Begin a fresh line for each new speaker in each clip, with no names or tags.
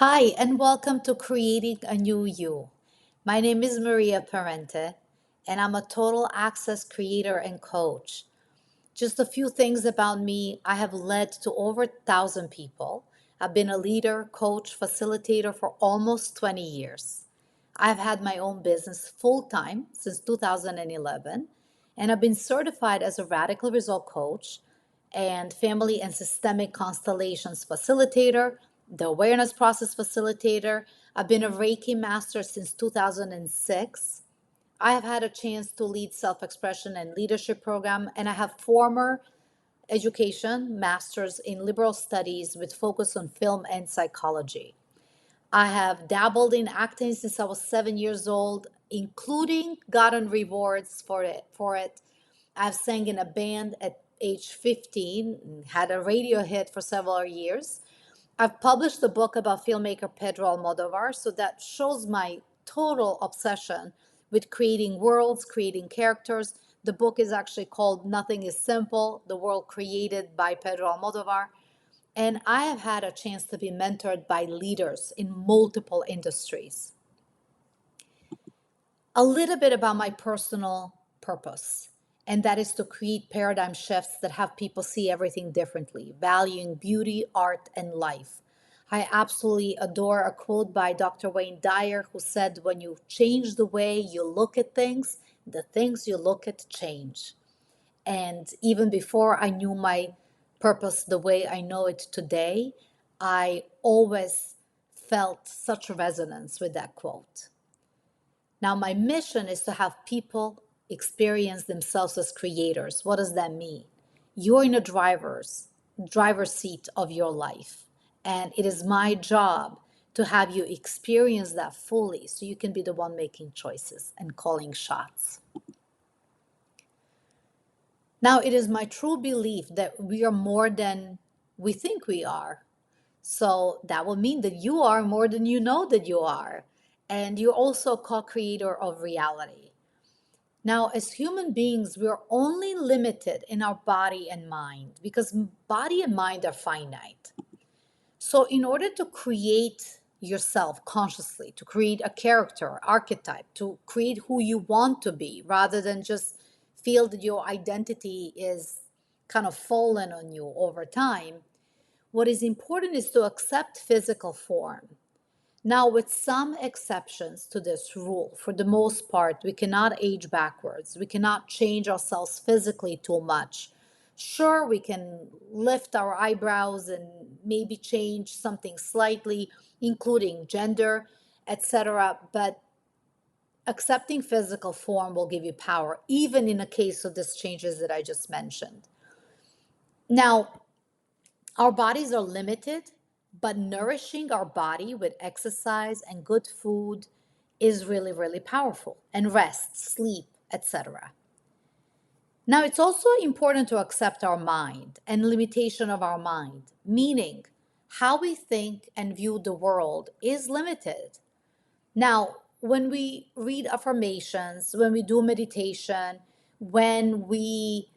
Hi, and welcome to Creating a New You. My name is Marija Parente, and I'm a total access creator and coach. Just a few things about me. I have led to over 1,000 people. I've been a leader, coach, facilitator for almost 20 years. I've had my own business full time since 2011, and I've been certified as a radical result coach and family and systemic constellations facilitator, the awareness process facilitator. I've been a Reiki master since 2006. I have had a chance to lead self-expression and leadership program, and I have former education, master's in liberal studies with focus on film and psychology. I have dabbled in acting since I was 7 years old, including gotten rewards for it. I've sang in a band at age 15, had a radio hit for several years. I've published a book about filmmaker Pedro Almodovar, so that shows my total obsession with creating worlds, creating characters. The book is actually called Nothing is Simple, The World Created by Pedro Almodovar. And I have had a chance to be mentored by leaders in multiple industries. A little bit about my personal purpose, and that is to create paradigm shifts that have people see everything differently, valuing beauty, art, and life. I absolutely adore a quote by Dr. Wayne Dyer, who said, "When you change the way you look at things, the things you look at change." And even before I knew my purpose the way I know it today, I always felt such a resonance with that quote. Now, my mission is to have people experience themselves as creators. What does that mean? You're in a driver's seat of your life, and it is my job to have you experience that fully so you can be the one making choices and calling shots. Now, it is my true belief that we are more than we think we are. So that will mean that you are more than you know that you are. And you're also a co creator of reality. Now, as human beings, we're only limited in our body and mind because body and mind are finite. So, in order to create yourself consciously, to create a character, archetype, to create who you want to be, rather than just feel that your identity is kind of fallen on you over time, what is important is to accept physical form. Now, with some exceptions to this rule, for the most part, we cannot age backwards. We cannot change ourselves physically too much. Sure, we can lift our eyebrows and maybe change something slightly, including gender, etc. But accepting physical form will give you power, even in a case of these changes that I just mentioned. Now, our bodies are limited, but nourishing our body with exercise and good food is really, really powerful, and rest, sleep, etc. Now, it's also important to accept our mind and limitation of our mind, meaning how we think and view the world is limited. Now, when we read affirmations, when we do meditation, when we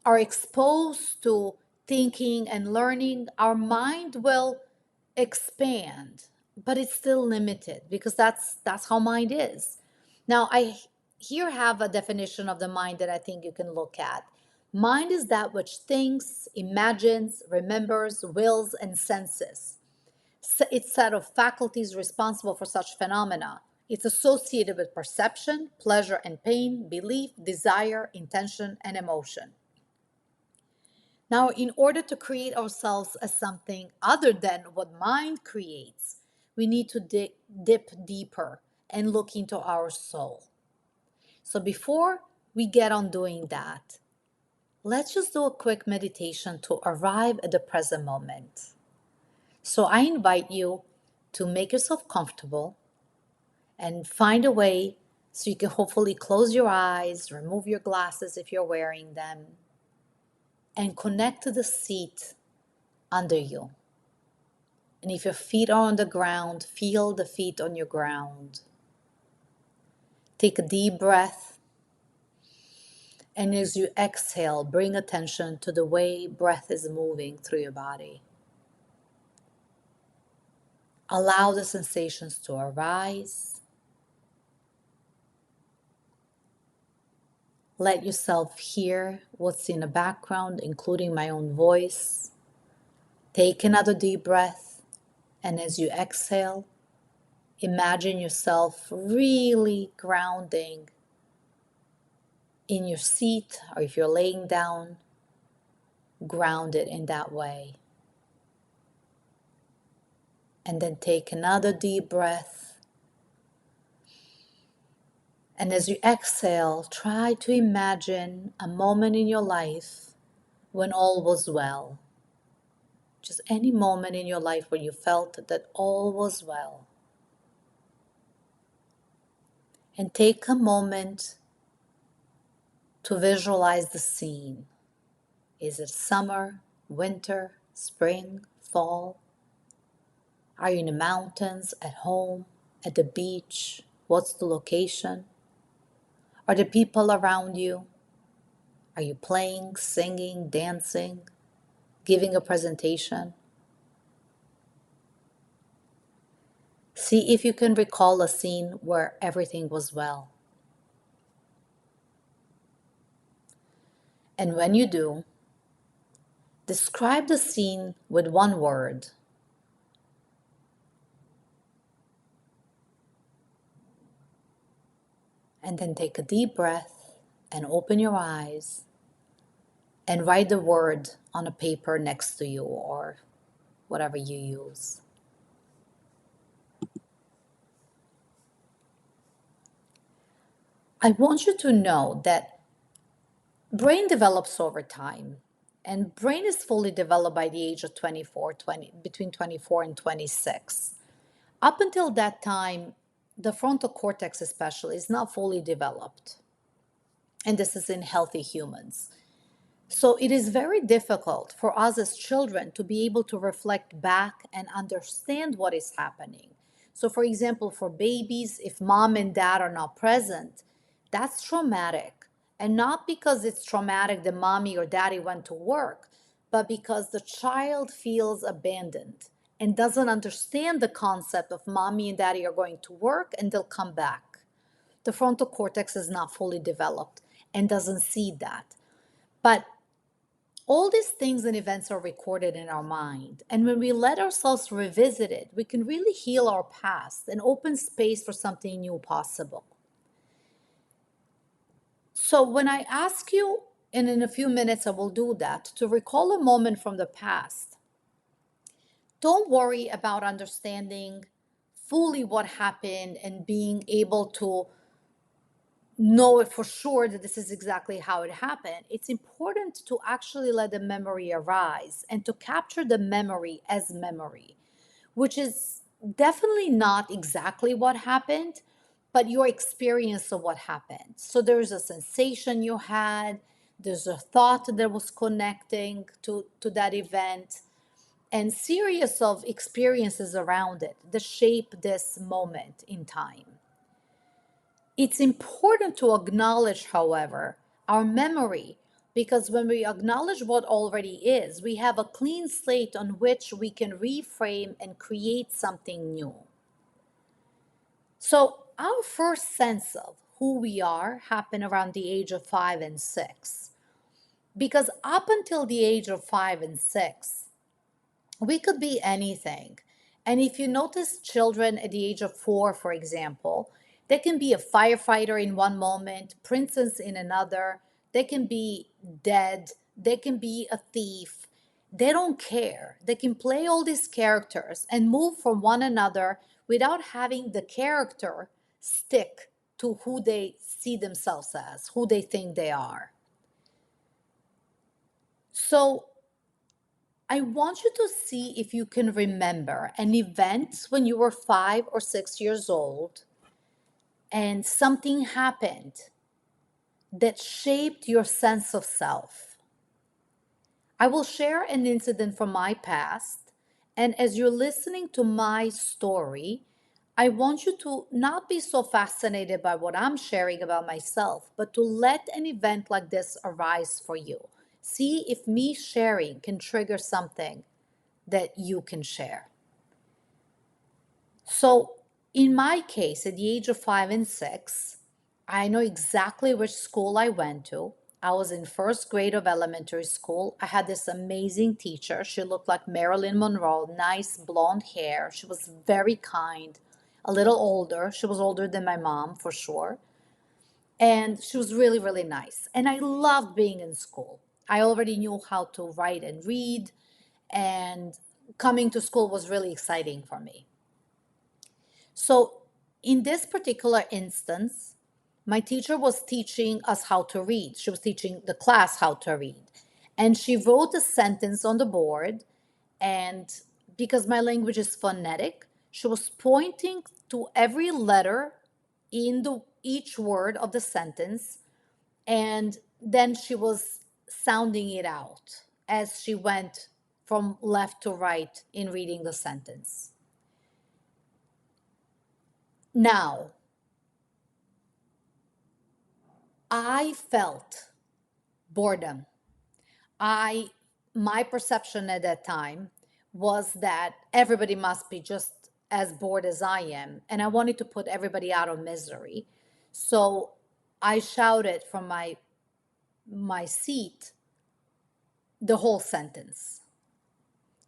are exposed to thinking and learning, our mind will expand, but it's still limited because that's how mind is. Now, I here have a definition of the mind that I think you can look at. Mind is that which thinks, imagines, remembers, wills, and senses. It's set of faculties responsible for such phenomena. It's associated with perception, pleasure and pain, belief, desire, intention, and emotion. Now, in order to create ourselves as something other than what mind creates, we need to dip deeper and look into our soul. So, before we get on doing that, let's just do a quick meditation to arrive at the present moment. So, I invite you to make yourself comfortable and find a way so you can hopefully close your eyes, remove your glasses if you're wearing them, and connect to the seat under you. And if your feet are on the ground, feel the feet on your ground. Take a deep breath, and as you exhale, bring attention to the way breath is moving through your body. Allow the sensations to arise. Let yourself hear what's in the background, including my own voice. Take another deep breath, and as you exhale, imagine yourself really grounding in your seat, or if you're laying down, grounded in that way. And then take another deep breath. And as you exhale, try to imagine a moment in your life when all was well. Just any moment in your life where you felt that all was well. And take a moment to visualize the scene. Is it summer, winter, spring, fall? Are you in the mountains, at home, at the beach? What's the location? Are the people around you? Are you playing, singing, dancing, giving a presentation? See if you can recall a scene where everything was well. And when you do, describe the scene with one word. And then take a deep breath and open your eyes and write the word on a paper next to you or whatever you use. I want you to know that brain develops over time, and brain is fully developed by the age of 24, between 24 and 26. Up until that time, the frontal cortex especially is not fully developed, and this is in healthy humans. So it is very difficult for us as children to be able to reflect back and understand what is happening. So, for example, for babies, if mom and dad are not present, that's traumatic. And not because it's traumatic that mommy or daddy went to work, but because the child feels abandoned and doesn't understand the concept of mommy and daddy are going to work and they'll come back. The frontal cortex is not fully developed and doesn't see that. But all these things and events are recorded in our mind. And when we let ourselves revisit it, we can really heal our past and open space for something new possible. So when I ask you, and in a few minutes I will do that, to recall a moment from the past, don't worry about understanding fully what happened and being able to know it for sure that this is exactly how it happened. It's important to actually let the memory arise and to capture the memory as memory, which is definitely not exactly what happened, but your experience of what happened. So there's a sensation you had, there's a thought that was connecting to that event, and series of experiences around it that shape this moment in time. It's important to acknowledge, however, our memory, because when we acknowledge what already is, we have a clean slate on which we can reframe and create something new. So, our first sense of who we are happened around the age of 5 and 6. Because up until the age of 5 and 6, we could be anything. And if you notice children at the age of 4, for example, they can be a firefighter in one moment, princess in another, they can be dead, they can be a thief. They don't care. They can play all these characters and move from one another without having the character stick to who they see themselves as, who they think they are. So I want you to see if you can remember an event when you were 5 or 6 years old and something happened that shaped your sense of self. I will share an incident from my past, and as you're listening to my story, I want you to not be so fascinated by what I'm sharing about myself, but to let an event like this arise for you. See if me sharing can trigger something that you can share. So, in my case, at the age of 5 and 6, I know exactly which school I went to. I was in first grade of elementary school. I had this amazing teacher. She looked like Marilyn Monroe, nice blonde hair. She was very kind, a little older. She was older than my mom for sure. And she was really, really nice. And I loved being in school. I already knew how to write and read, and coming to school was really exciting for me. So, in this particular instance, my teacher was teaching us how to read. She was teaching the class how to read. And she wrote a sentence on the board. And because my language is phonetic, she was pointing to every letter in each word of the sentence. And then she was sounding it out as she went from left to right in reading the sentence. Now, I felt boredom. I My perception at that time was that everybody must be just as bored as I am, and I wanted to put everybody out of misery. So I shouted from my seat the whole sentence.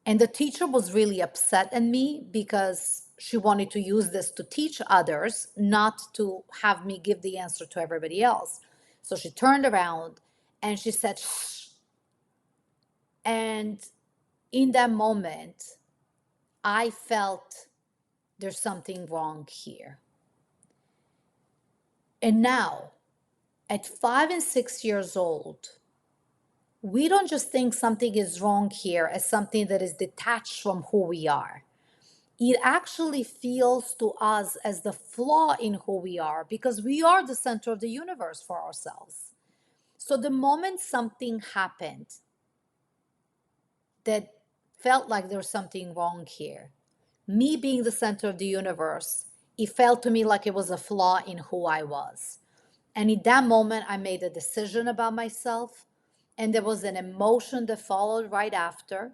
And the teacher was really upset at me because she wanted to use this to teach others, not to have me give the answer to everybody else. So she turned around and she said, shh. And in that moment, I felt there's something wrong here. And now, at 5 and 6 years old, we don't just think something is wrong here as something that is detached from who we are. It actually feels to us as the flaw in who we are because we are the center of the universe for ourselves. So the moment something happened that felt like there was something wrong here, me being the center of the universe, it felt to me like it was a flaw in who I was. And in that moment, I made a decision about myself, and there was an emotion that followed right after.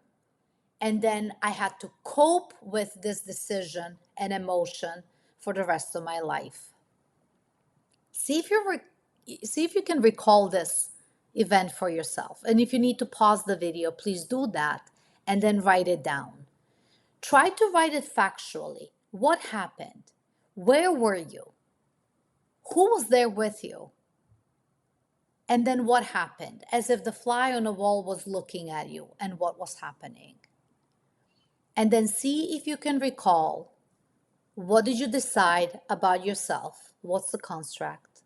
And then I had to cope with this decision and emotion for the rest of my life. See if see if you can recall this event for yourself. And if you need to pause the video, please do that and then write it down. Try to write it factually. What happened? Where were you? Who was there with you? And then what happened? As if the fly on the wall was looking at you and what was happening. And then see if you can recall, what did you decide about yourself? What's the construct?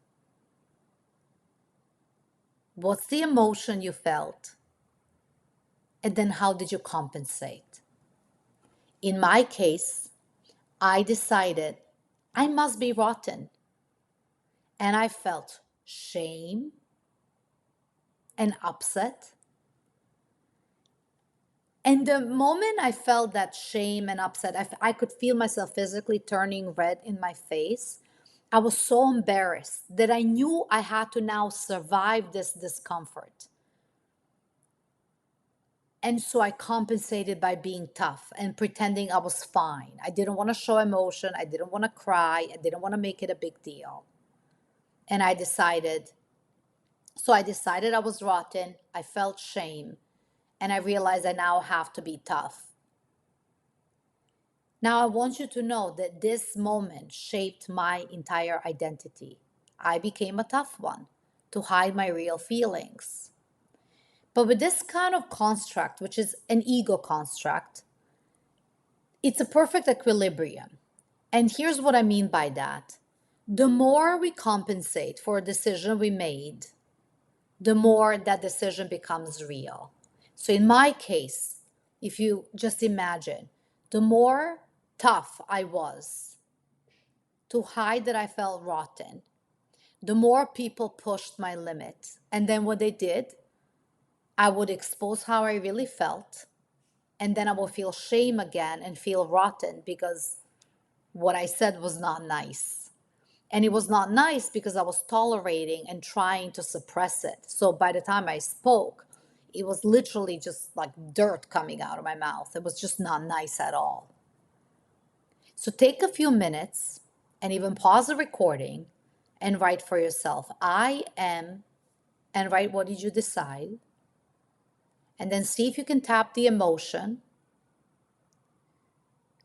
What's the emotion you felt? And then how did you compensate? In my case, I decided I must be rotten. And I felt shame and upset. And the moment I felt that shame and upset, I could feel myself physically turning red in my face. I was so embarrassed that I knew I had to now survive this discomfort. And so I compensated by being tough and pretending I was fine. I didn't want to show emotion. I didn't want to cry. I didn't want to make it a big deal. And I decided I was rotten. I felt shame. And I realized I now have to be tough. Now, I want you to know that this moment shaped my entire identity. I became a tough one to hide my real feelings. But with this kind of construct, which is an ego construct, it's a perfect equilibrium. And here's what I mean by that. The more we compensate for a decision we made, the more that decision becomes real. So in my case, if you just imagine, the more tough I was to hide that I felt rotten, the more people pushed my limits. And then what they did, I would expose how I really felt. And then I will feel shame again and feel rotten because what I said was not nice. And it was not nice because I was tolerating and trying to suppress it. So by the time I spoke, it was literally just like dirt coming out of my mouth. It was just not nice at all. So take a few minutes and even pause the recording and write for yourself, I am, and write what did you decide. And then see if you can tap the emotion.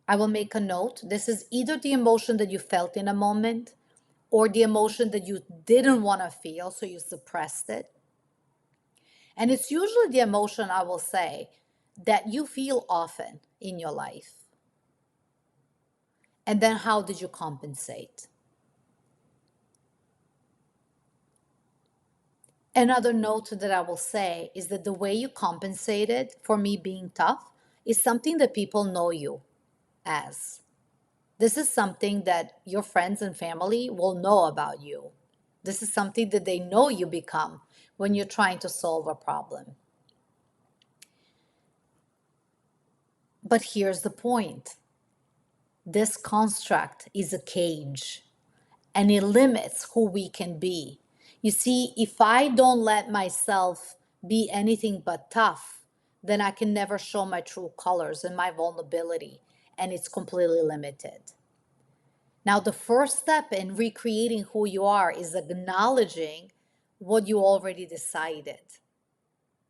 I will make a note. This is either the emotion that you felt in a moment or the emotion that you didn't want to feel, so you suppressed it. And it's usually the emotion, I will say, that you feel often in your life. And then how did you compensate? Another note that I will say is that the way you compensated for me being tough is something that people know you as. This is something that your friends and family will know about you. This is something that they know you become when you're trying to solve a problem. But here's the point. This construct is a cage and it limits who we can be. You see, if I don't let myself be anything but tough, then I can never show my true colors and my vulnerability, and it's completely limited. Now, the first step in recreating who you are is acknowledging what you already decided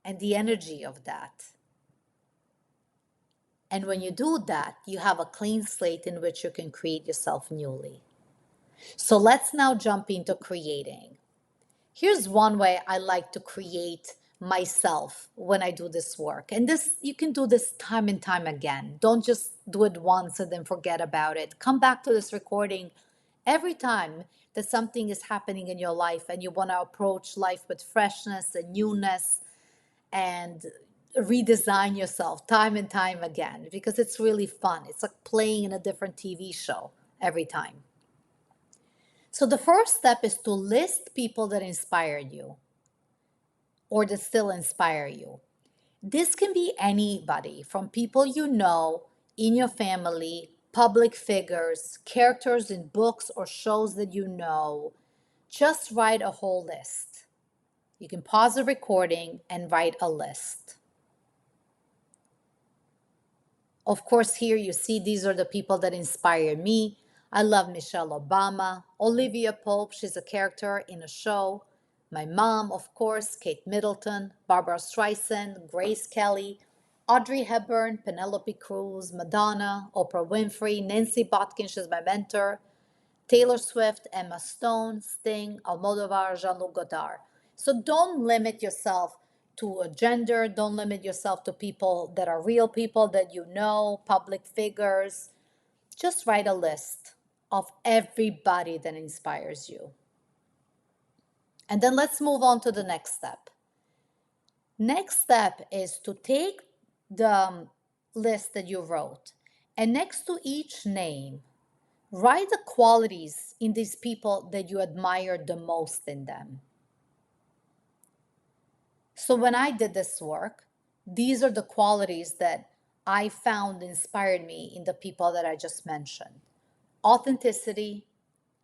and the energy of that. And when you do that, you have a clean slate in which you can create yourself newly. So let's now jump into creating. Here's one way I like to create myself when I do this work. And this, you can do this time and time again. Don't just do it once and then forget about it. Come back to this recording every time that something is happening in your life and you want to approach life with freshness and newness and redesign yourself time and time again, because it's really fun. It's like playing in a different TV show every time. So the first step is to list people that inspired you or that still inspire you. This can be anybody, from people you know, in your family, public figures, characters in books or shows that you know. Just write a whole list. You can pause the recording and write a list. Of course, here you see these are the people that inspire me. I love Michelle Obama, Olivia Pope, she's a character in a show. My mom, of course, Kate Middleton, Barbara Streisand, Grace Kelly, Audrey Hepburn, Penelope Cruz, Madonna, Oprah Winfrey, Nancy Botkin, she's my mentor, Taylor Swift, Emma Stone, Sting, Almodovar, Jean-Luc Godard. So don't limit yourself to a gender. Don't limit yourself to people that are real people that you know, public figures. Just write a list of everybody that inspires you. And then let's move on to the next step. Next step is to take the list that you wrote, and next to each name, write the qualities in these people that you admire the most in them. So when I did this work, these are the qualities that I found inspired me in the people that I just mentioned. Authenticity,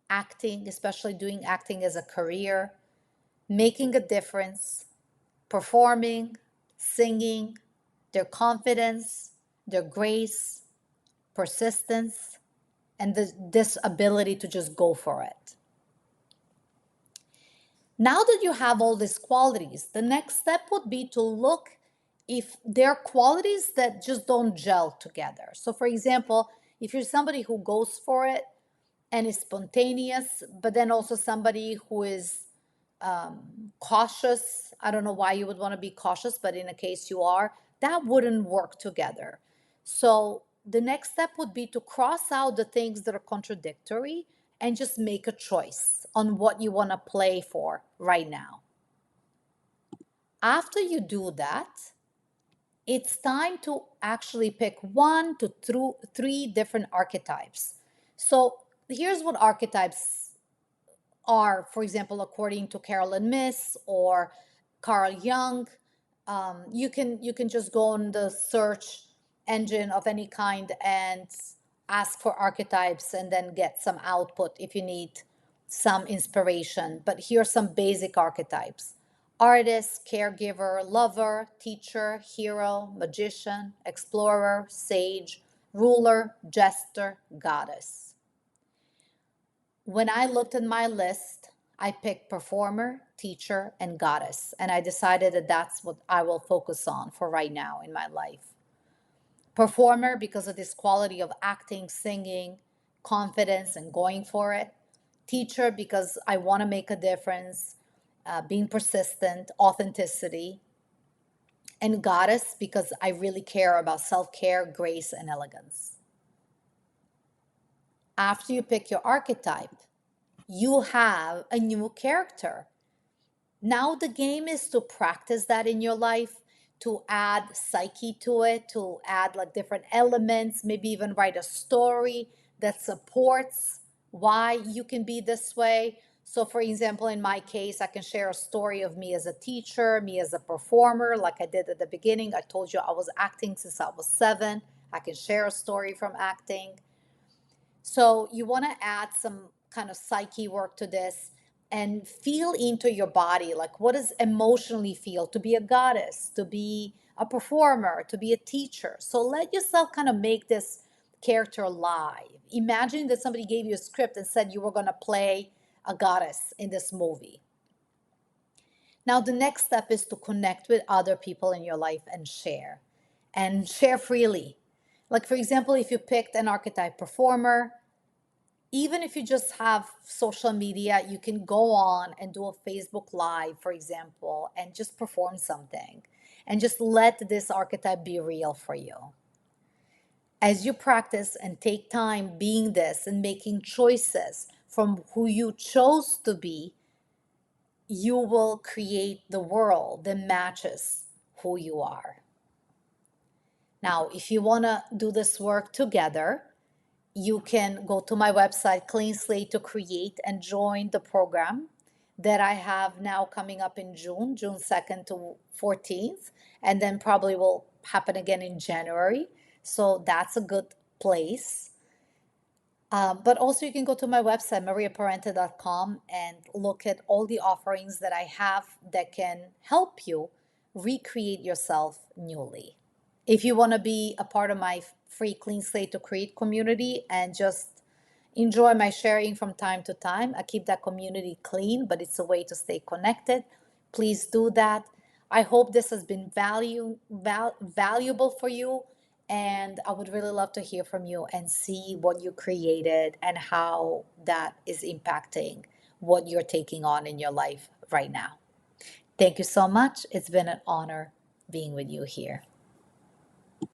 acting, especially doing acting as a career, making a difference, performing, singing, their confidence, their grace, persistence, and this ability to just go for it. Now that you have all these qualities, the next step would be to look if there are qualities that just don't gel together. So, for example, if you're somebody who goes for it and is spontaneous, but then also somebody who is cautious, I don't know why you would want to be cautious, but in a case you are, that wouldn't work together. So, the next step would be to cross out the things that are contradictory and just make a choice on what you want to play for right now. After you do that, it's time to actually pick one to three different archetypes. So here's what archetypes are, for example, according to Carolyn Miss or Carl Jung. You can just go on the search engine of any kind and ask for archetypes and then get some output if you need some inspiration. But here are some basic archetypes: artist, caregiver, lover, teacher, hero, magician, explorer, sage, ruler, jester, goddess. When I looked at my list, I picked performer, teacher, and goddess. And I decided that that's what I will focus on for right now in my life. Performer, because of this quality of acting, singing, confidence, and going for it. Teacher, because I want to make a difference, being persistent, authenticity. And goddess, because I really care about self care, grace, and elegance. After you pick your archetype, you have a new character. Now the game is to practice that in your life, to add psyche to it, to add like different elements, maybe even write a story that supports why you can be this way. So, for example, in my case, I can share a story of me as a teacher, me as a performer, like I did at the beginning. I told you I was acting since I was 7. I can share a story from acting. So you want to add some kind of psyche work to this and feel into your body. Like, what does emotionally feel to be a goddess, to be a performer, to be a teacher? So let yourself kind of make this character live. Imagine that somebody gave you a script and said you were going to play a goddess in this movie. Now, the next step is to connect with other people in your life and share freely. Like, for example, if you picked an archetype performer, even if you just have social media, you can go on and do a Facebook Live, for example, and just perform something and just let this archetype be real for you. As you practice and take time being this and making choices from who you chose to be, you will create the world that matches who you are. Now, if you want to do this work together, you can go to my website, Clean Slate, to create and join the program that I have now coming up in June 2nd to 14th, and then probably will happen again in January. So that's a good place. But also, you can go to my website, mariaparente.com, and look at all the offerings that I have that can help you recreate yourself newly. If you want to be a part of my free Clean Slate to Create community and just enjoy my sharing from time to time, I keep that community clean, but it's a way to stay connected. Please do that. I hope this has been valuable for you. And I would really love to hear from you and see what you created and how that is impacting what you're taking on in your life right now. Thank you so much. It's been an honor being with you here.